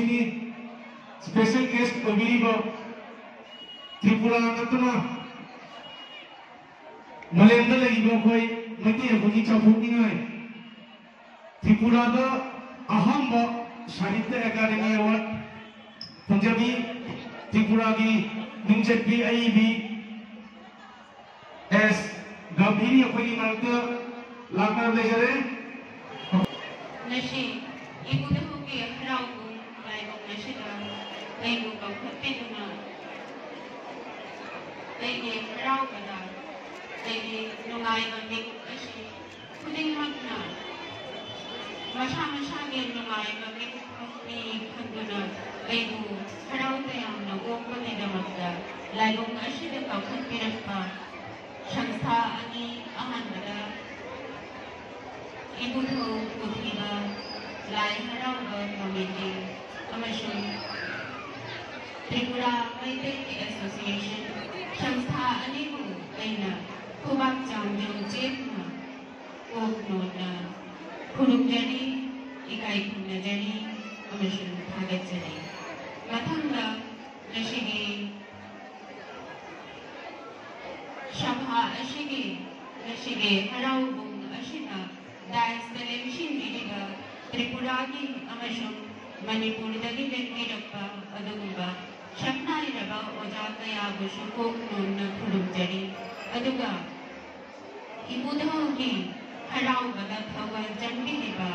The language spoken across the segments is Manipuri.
नुसीनी स्पेशल गेस्ट ओबिरिबो त्रिपुरा नतुना मलेंदा लगिबो खोई मते अबुगी चाफुनिङाय त्रिपुरा दा अहम साहित्य अकादमी अवार्ड पंजाबी त्रिपुरा की मिंजबी आईबी एस गंभीर अखोई मरत लाकर ले जरे नशे इबुदे होके हराव को लाइव नशे का कई को कपते दुना कई के हराव कदा कई के नुंगाई बंदे को नशे खुदिंग मतना मशा के नुंगाई बंदे को अपनी खंडना कई को हराव तयाम न वो को नहीं दमकता लाइव नशे का कपते रखा संस्था अनी अहन बदा इबुधो उठीबा लाई हराउबा कमिटी अमशुन त्रिपुरा मैत्री एसोसिएशन संस्था अनेबु ऐना खुबाक चांगजों जेबना ओकनोना खुरुमजरी इकाई खुनजरी अमशुन भागजरी मथंगा नशिगे शभा नशिगे हराउबु अशिना डांस टेलीविजन वीडियो त्रिपुरा की अमशुम मणिपुर दगी लेकिरप्पा अदुगुबा शक्नाई रबा ओजा कया बुशु कोकनोन खुरुमजरी अदुगा इबुधो की हराव बदा थवा जन्मिलिबा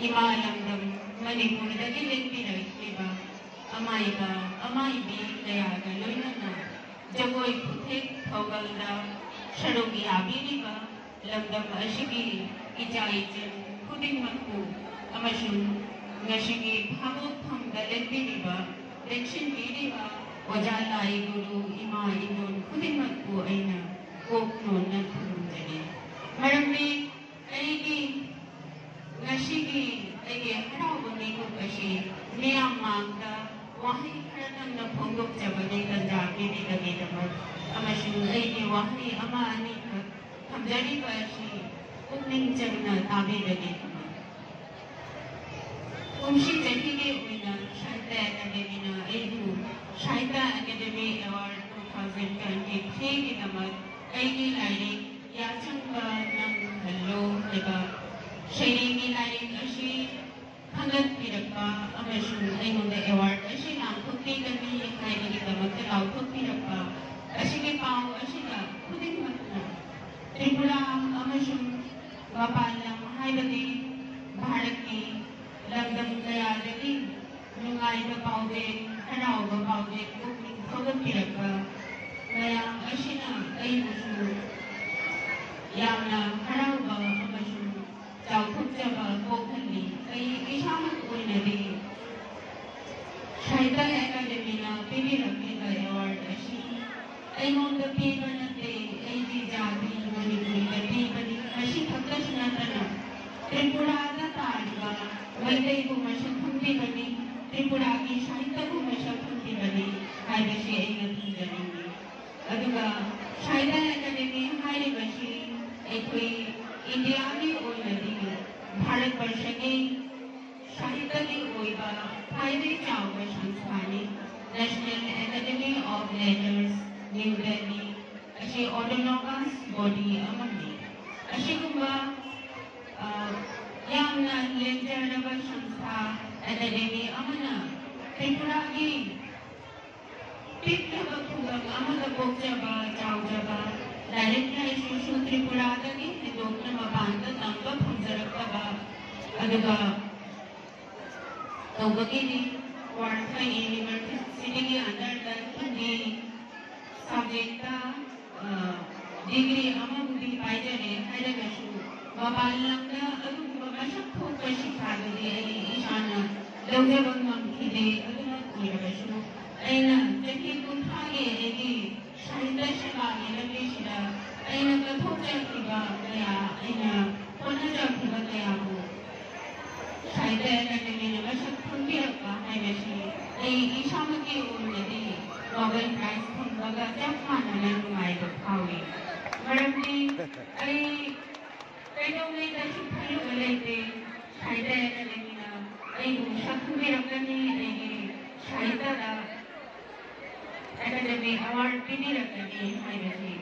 इमालंगम मणिपुर दगी लेकिरप्पा अमाईबी कया गलोइनना जगोई खुथे थवगलदा शरोगी आबिलिबा लमदम अशिगी इजाइजन खुदिंगमकु अमशुन नशिगी भावोत्थम दलेबिलिबा दक्षिण बिलिबा ओजालाई गुरु इमा इनोन खुदिंगमकु ऐना कोकनोन खुरुमजरी मरमने ऐगी नशिगी ऐगे हरावने को कशी नियम मांगदा वही खरतम न फोंगोक जबने तंजाबी लगे दमर अमशुन ऐगे वही अमा अनी हमजरी परशी उन्निंग जगना ताबे लगे उमशी जठी के उइना साहित्य अकादमी ना एदु साहित्य अकादमी अवार्ड 2023 के नमक ऐगी लाइरिक याचंबा नंग हल्लो लेबा शेरिंगी लाइरिक अशी खंगत पिरप्पा अमशुन ऐमुंदे अवार्ड अशी नाम खुत्ती कमी हाइगी नमक लाउथुक पिरप्पा अशी के पाव अशी ना खुदिंग मतना त्रिपुरा अमशुम वपालम हाइबदी भारत की लंदन कयादगी नुंगाई बपाउदे हराव बपाउदे कुकिंग थोगत पिरप्पा कया अशिना ऐमुशु यामना हराव बा अमशुम चाउथुकजबा कोखली ऐ इशामत ओइनदी साहित्य अकादमी ना पीवी रखने का अवार्ड अशी ऐमोंद पीवनते ऐजी जाति त्रिपुरा तारीबा वैदई को मशक्ति बनी त्रिपुरा की साहित्य को मशक्ति बनी हाइबशी ऐना थुंजनी अदुगा साहित्य अकादमी हाइबशी एकोई इंडिया की ओइनदी भारत वर्ष के साहित्य की ओइबा फायदे चावगा संस्थानी national academy of letters new Delhi अशी ऑटोनॉमस बॉडी अमनी अशी कुंबा यामना लेंजरबा संस्था एकेडमी अमना त्रिपुरा की पिकलबा खुगम अमदा बोक्जबा चावजबा डायरेक्ट लाइसेंस त्रिपुरा दगी हिदोक्न मबांदा नंबा फंजरकबा अदुगा तौबगी वारखा यूनिवर्सिटी के अंदर दगी सब्जेक्ट डिग्री अमबुदी पाइजरे हाइरगशु वबालंगा अदुगुबा मशक्खो कशिखागदे ईशाना लौजबंगम खिदे अदुना कोइरगशु ऐना जकी कुंथागे एगी साहित्य शिलागे लंगेशिरा ऐना कथोचखिबा कया ऐना पनजखिबा कयाबु साहित्य अकादमी ने मशक्खो पिरक्का हाइबशी ऐ ईशामके ओनदी नोबेल प्राइज फंगगा जफाना नुंगाइबा फावी मरमनी ऐ कैदोंगे दशु फलु गलेते साहित्य अकादमी ना ऐ शक्ति रखनी ꯑꯩꯈꯣꯏ ꯑꯦꯋꯥꯔꯗ ꯄꯤꯕꯤꯔꯛꯀꯅꯤ ꯍꯥꯏꯕꯁꯤ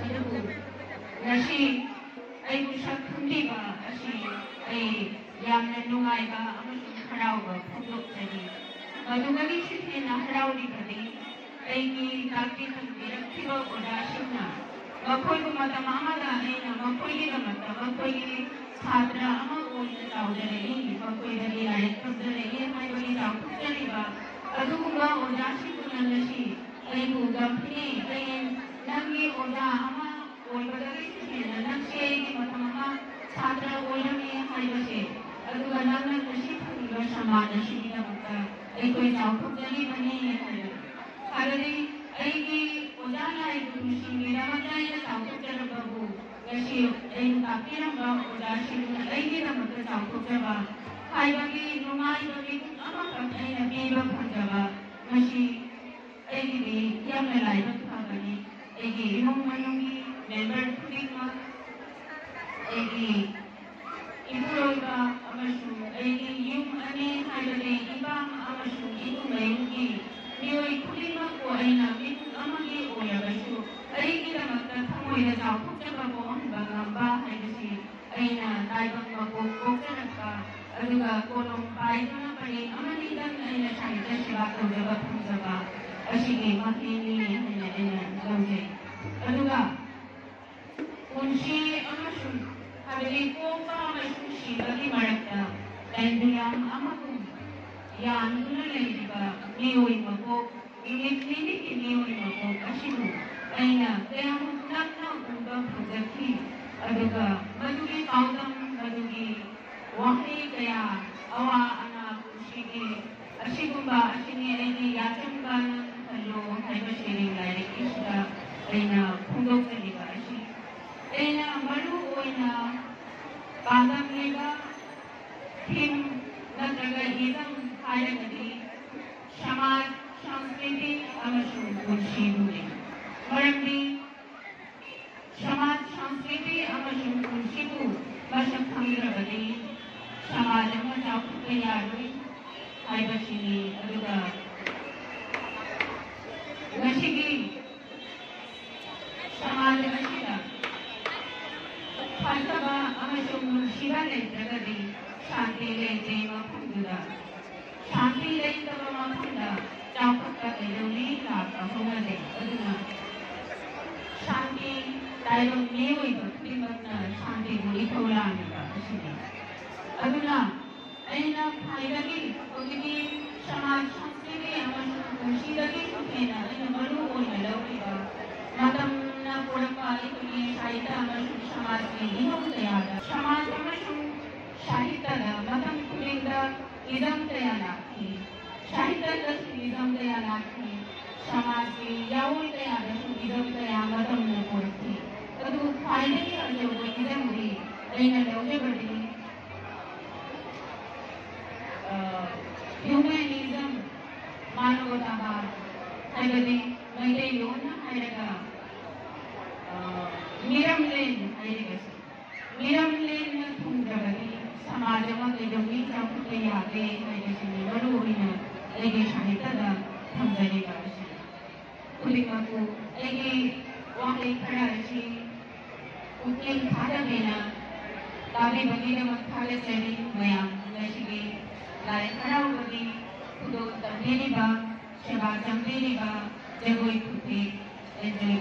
ꯑꯗꯨꯕꯨ ꯉꯁꯤ ꯑꯩꯕꯨ ꯁꯛ ꯈꯪꯕꯤꯕ ꯑꯁꯤ ꯑꯩ ꯌꯥꯝꯅ ꯅꯨꯡꯉꯥꯏꯕ ꯑꯃꯁꯨꯡ ꯍꯔꯥꯎꯕ ꯐꯣꯡꯗꯣꯛꯆꯔꯤ ꯃꯗꯨꯗꯒꯤꯁꯨ ꯍꯦꯟꯅ ꯍꯔꯥꯎꯔꯤꯕꯗꯤ ꯑꯩꯒꯤ ꯇꯥꯛꯄꯤ ꯇꯝꯕꯤꯔꯛꯈꯤꯕ ꯑꯣꯖꯥꯁꯤꯡꯅ ꯃꯈꯣꯏꯕꯨ ꯃꯇꯝ ꯑꯃꯗ ꯑꯩꯅ ꯃꯈꯣꯏꯒꯤꯗꯃꯛꯇ ꯃꯈꯣꯏꯒꯤ ꯁꯥꯇ꯭ꯔ ꯑꯃ ꯑꯣꯏꯅ ꯆꯥꯎꯖꯔꯛꯏ ꯃꯈꯣꯏꯗꯒꯤ ꯂꯥꯏꯔꯤꯛ ꯇꯝꯖꯔꯛꯏ ꯍꯥꯏꯕꯒꯤ ꯆꯥꯎꯊꯣꯛꯆꯔꯤꯕ ꯑꯗꯨꯒꯨꯝꯕ ꯑꯣꯖꯥꯁꯤꯡꯗꯨꯅ ꯉꯁꯤ ꯑꯩꯕꯨ ꯒꯝꯚꯤꯔꯤ ꯑꯩ ꯅꯪꯒꯤ ꯑꯣꯖꯥ ꯑꯃ ꯑꯣꯏꯕꯗꯒꯤꯁꯨ ꯍꯦꯟꯅ ꯅꯪꯁꯦ ꯑꯩꯒꯤ ꯃꯇꯝ ꯑꯃ ꯁꯥꯇ꯭ꯔ ꯑꯣꯏꯔꯝꯃꯤ ꯍꯥꯏꯕꯁꯦ ꯑꯗꯨꯒ ꯅꯪꯅ ꯉꯁꯤ ꯐꯪꯂꯤꯕ ꯁꯝꯃꯥꯟ ꯑꯁꯤꯒꯤꯗꯃꯛꯇ ꯑꯩꯈꯣꯏ ꯆꯥꯎꯊꯣꯛꯆꯔꯤꯕꯅꯤ ꯍꯥꯏꯕꯗꯤ ꯑꯩꯒꯤ ꯑꯣꯖꯥ ꯅꯥꯏꯕꯨ ꯅꯨꯡꯁꯤꯕꯤꯗꯃꯛꯇ ꯑꯩꯅ ꯆꯥꯎꯊꯣꯛꯆꯔꯕꯕꯨ ꯉꯁꯤ ꯑꯩꯅ ꯇꯥꯛꯄꯤꯔꯝꯕ ꯑꯣꯖꯥꯁꯤꯡꯅ ꯑꯩꯒꯤꯗꯃꯛꯇ ꯆꯥꯎꯊꯣꯛꯆꯕ ꯍꯥꯏꯕꯒꯤ ꯅꯨꯡꯉꯥꯏꯕ ꯃꯤꯀꯨꯞ ꯑꯃꯈꯛ ꯑꯩꯅ ꯄꯤꯕ ꯐꯪꯖꯕ ꯃꯁꯤ ꯑꯩꯒꯤꯗꯤ ꯌꯥꯝꯅ ꯂꯥꯏꯕꯛ ꯐꯕꯅꯤ ꯑꯩꯒꯤ ꯏꯃꯨꯡ ꯃꯅꯨꯡꯒꯤ ꯃꯦꯝꯕꯔ ꯈꯨꯗꯤꯡꯃꯛ ꯑꯩꯒꯤ ꯏꯄꯨꯔꯣꯏꯕ ꯑꯃꯁꯨꯡ ꯑꯩꯒꯤ ꯌꯨꯝ ꯑꯅꯤ ꯍꯥꯏꯕꯗꯤ ꯏꯄꯥꯝ ꯑꯃꯁꯨꯡ ꯏꯄꯨꯃꯌꯨꯝꯒꯤ ꯃꯤꯑꯣꯏ ꯈꯨꯗꯤꯡꯃꯛꯄꯨ ꯑꯩꯅ ꯃꯤꯄꯨꯝ ꯑꯃꯒꯤ ꯑꯣꯏꯔꯕꯁꯨ ꯑꯩꯒꯤꯗꯃꯛꯇ ꯊꯃꯣꯏꯗ ꯆꯥꯎꯊꯣꯛꯆꯕ ꯄꯣꯛꯍꯟꯕ ꯉꯝꯕ ꯍꯥꯏꯕꯁꯤ ꯑꯩꯅ ꯇꯥꯏꯕꯪ ꯃꯄꯣꯛ ꯄꯣꯛꯆꯔꯛꯄ ꯑꯗꯨꯒ ꯀꯣꯂꯣꯝ ꯄꯥꯏꯗꯨꯅ ꯄꯔꯦꯡ ꯑꯃꯅꯤꯗꯪ ꯑꯩꯅ ꯁꯥꯍꯤꯇ꯭ꯌ ꯁꯦꯕꯥ ꯇꯧꯖꯕ ꯐꯪꯖꯕ ꯑꯁꯤꯒꯤ ꯃꯍꯩꯅꯤ ꯍꯥꯏꯅ ꯑꯩꯅ ꯂꯧꯖꯩ ꯑꯗꯨꯒ ꯄꯨꯟꯁꯤ ꯑꯃꯁꯨꯡ ꯍꯥꯏꯕꯗꯤ ꯄꯣꯛꯄ ꯑꯃꯁꯨꯡ ꯁꯤꯕꯒꯤ ꯃꯔꯛꯇ ꯂꯦꯟꯗꯨꯌꯥꯝ ꯑꯃꯒꯨꯝ ꯌꯥꯟꯗꯨꯅ ꯂꯩꯔꯤꯕ ꯃꯤꯑꯣꯏ ꯃꯄꯣꯛ ꯅꯨꯃꯤꯠ ꯅꯤꯅꯤꯒꯤ ꯃꯤꯑꯣꯏ ꯃꯄꯣꯛ ꯑꯁꯤꯕꯨ ꯑꯩꯅ ꯀꯌꯥꯃꯨꯛ ꯅꯛꯅ ꯎꯕ ꯐꯪꯖꯈꯤ ꯑꯗꯨꯒ ꯃꯗꯨꯒꯤ ꯄꯥꯎꯗꯝ ꯃꯗꯨꯒꯤ ꯋꯥꯍꯩ ꯀꯌꯥ ꯑꯋꯥ ꯑꯅꯥ ꯄꯨꯟꯁꯤꯒꯤ ꯑꯁꯤꯒꯨꯝꯕ ꯑꯁꯤꯅꯤ ꯑꯩꯒꯤ ꯌꯥꯆꯪꯕ ꯅꯪ ꯈꯜꯂꯣ ꯍꯥꯏꯕ ꯁꯩꯔꯦꯡ ꯂꯥꯏꯔꯤꯛꯀꯤꯁꯤꯗ ꯑꯩꯅ ꯐꯣꯡꯗꯣꯛꯆꯔꯤꯕ ꯑꯁꯤ ꯑꯩꯅ ꯃꯔꯨ ꯑꯣꯏꯅ ꯄꯥꯟꯗꯝꯂꯤꯕ ꯊꯤꯝ ꯅꯠꯇ꯭ꯔꯒ ꯍꯤꯔꯝ ꯍꯥꯏꯔꯒꯗꯤ ꯁꯃꯥꯖ ꯁꯪꯁꯀ꯭ꯔꯤꯇꯤ ꯑꯃꯁꯨꯡ ꯄꯨꯟꯁꯤꯕꯨꯅꯤ ꯃꯔꯝꯗꯤ ꯁꯃꯥꯖ ꯁꯪꯁꯀ꯭ꯔꯤꯇꯤ ꯑꯃꯁꯨꯡ ꯄꯨꯟꯁꯤꯕꯨ ꯃꯁꯛ ꯈꯪꯗ꯭ꯔꯕꯗꯤ ꯁꯃꯥꯖ ꯑꯃ ꯆꯥꯎꯈꯠꯄ ꯌꯥꯔꯣꯏ ꯍꯥꯏꯕꯁꯤꯅꯤ ꯑꯗꯨꯒ ꯉꯁꯤꯒꯤ ꯁꯃꯥꯖ ꯑꯁꯤꯗ ꯐꯖꯕ ꯑꯃꯁꯨꯡ ꯅꯨꯡꯁꯤꯕ ꯂꯩꯇ꯭ꯔꯒꯗꯤ ꯁꯥꯟꯇꯤ ꯂꯩꯇꯦ ꯃꯐꯝꯗꯨꯗ ꯁꯥꯟꯇꯤ ꯂꯩꯇꯕ ꯃꯐꯝꯗ ꯆꯥꯎꯈꯠꯄ ꯀꯩꯗꯧꯅꯤ ꯂꯥꯛꯄ ꯍꯧꯅꯗꯦ ꯑꯗꯨꯅ ꯁꯥꯟꯇꯤ ꯇꯥꯏꯕꯪ ꯃꯤꯑꯣꯏꯕ ꯈꯨꯗꯤꯡꯃꯛꯅ ꯁꯥꯟꯇꯤꯕꯨ ꯏꯊꯧ ꯂꯥꯡꯉꯤꯕ ꯑꯁꯤꯅꯤ ꯑꯗꯨꯅ ꯑꯩꯅ ꯈ꯭ꯋꯥꯏꯗꯒꯤ ꯍꯧꯖꯤꯛꯀꯤ ꯁꯃꯥꯖ ꯁꯪꯁꯀ꯭ꯔꯤꯇꯤ ꯑꯃꯁꯨꯡ ꯄꯨꯟꯁꯤꯗꯒꯤꯁꯨ ꯍꯦꯟꯅ ꯑꯩꯅ ꯃꯔꯨ ꯑꯣꯏꯅ ꯂꯧꯔꯤꯕ ꯃꯇꯝꯅ ꯄꯨꯔꯛꯄ ꯑꯩꯈꯣꯏꯒꯤ ꯁꯥꯍꯤꯇ꯭ꯌ ꯑꯃꯁꯨꯡ ꯁꯃꯥꯖꯀꯤ ꯏꯍꯧ ꯀꯌꯥꯗ ꯁꯃꯥꯖ ꯑꯃꯁꯨꯡ ꯁꯥꯍꯤꯇ꯭ꯌꯗ ꯃꯇꯝ ꯈꯨꯗꯤꯡꯗ ꯏꯗꯝ ꯀꯌꯥ ꯂꯥꯛꯈꯤ ꯁꯥꯍꯤꯇ꯭ꯌꯗꯁꯨ ꯏꯗꯝ ꯀꯌꯥ ꯂꯥꯛꯈꯤ समाज की यावल कया इदम कया मतम पुरखी अदु फाइनली अजोबो इदम दी ऐना लौजबडी ह्यूमनिज्म मानवतावाद हाइबदी मैदे योना हाइरगा मिरमलेन हाइरगस मिरमलेन थुंगबदी समाजमा कयदोंनि जाफुके यादे हाइरगसनि मरुइना ऐगे साहित्यदा थंजरिबा खुदिमाको ऐगे वाहे खराची उतलिंग थादमेना ताबे बगीना खाले चली मयाम नशिगे लाय खरावबदी खुदो तबेरीबा सेवा जंबेरीबा जगोई खुते एंजॉय